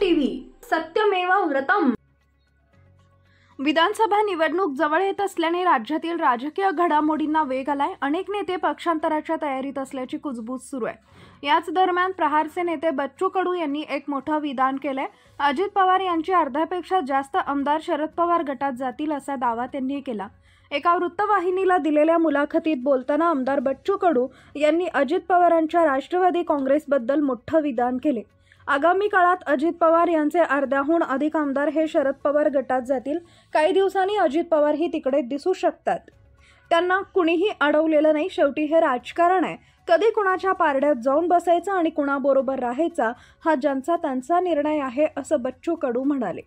TV सत्यमेव व्रतम। विधानसभा निवडणूक जवळ येत असल्याने राज्यातील राजकीय घडामोडींना वेग आलाय। अनेक नेते पक्षांतराच्या तयारीत असल्याची कुजबूज सुरू आहे। याच दरम्यान प्रहारचे नेते बच्चू कडू यांनी एक मोठं विधान केलंय। अजित पवार यांची अर्ध्यापेक्षा जास्त आमदार शरद पवार गटात जातील असा दावा त्यांनी केला। एका वृत्तवाहिनीला दिलेल्या मुलाखतीत बोलताना आमदार बच्चू कडू यांनी अजित पवारांच्या राष्ट्रवादी काँग्रेसबद्दल मोठं विधान केले। आगामी काळात अजित पवार यांचे अर्ध्याहून अधिक आमदार हे शरद पवार गटात जातील। काही दिवसांनी अजित पवार ही तिकडे दिसू शकतात। त्यांना कुणीही अडवलेलं नाही। शेवटी हे राजकारण आहे। कधी कुणाच्या पारड्यात जाऊन बसायचं आणि कुणाबरोबर राहायचा हा ज्यांचा त्यांचा निर्णय आहे असं बच्चू कडू म्हणाले।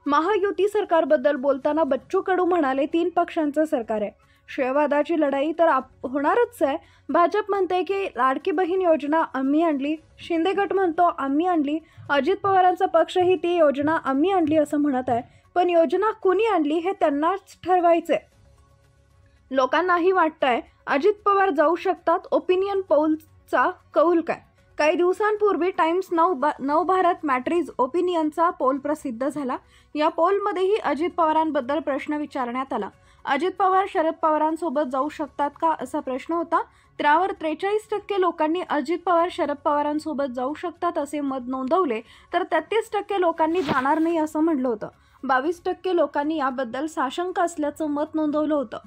महायुती सरकारबद्दल बोलताना बच्चू कडू म्हणाले, 3 पक्षांचं सरकार आहे। शेवादाची लढाई तर होणारच आहे। भाजप म्हणते की लाडकी बहीण योजना आम्ही आणली, शिंदे गट म्हणतो आम्ही आणली, अजित पवारांचा पक्ष ही ती योजना आम्ही आणली असं म्हणत आहे। पण योजना कुणी आणली हे त्यांनाच ठरवायचंय। लोकांनाही वाटतंय अजित पवार जाऊ शकतात। ओपिनियन पोलचा कौल काय? काही दिवसांपूर्वी टाइम्स नव भारत मॅट्रिज ओपिनियनचा पोल प्रसिद्ध झाला। या पोलमध्येही अजित पवारांबद्दल प्रश्न विचारण्यात आला। अजित पवार शरद पवारांसोबत जाऊ शकतात का असा प्रश्न होता। त्यावर 43% लोकांनी अजित पवार शरद पवारांसोबत जाऊ शकतात असे मत नोंदवले, तर 33% लोकांनी जाणार नाही असं म्हटलं होतं। 22% लोकांनी याबद्दल साशंक असल्याचं मत नोंदवलं होतं।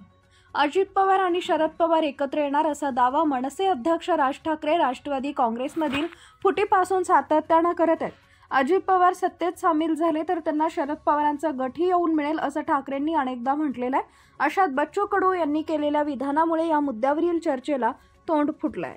अजित पवार आणि शरद पवार एकत्र येणार असा दावा मनसे अध्यक्ष राज ठाकरे राष्ट्रवादी काँग्रेसमधील फुटीपासून सातत्यानं करत आहेत। अजित पवार सत्तेत सामील झाले तर त्यांना शरद पवारांचा गटही येऊन मिळेल असं ठाकरेंनी अनेकदा म्हटलेलं आहे। अशात बच्चू कडू यांनी केलेल्या विधानामुळे या मुद्द्यावरील चर्चेला तोंड फुटलंय।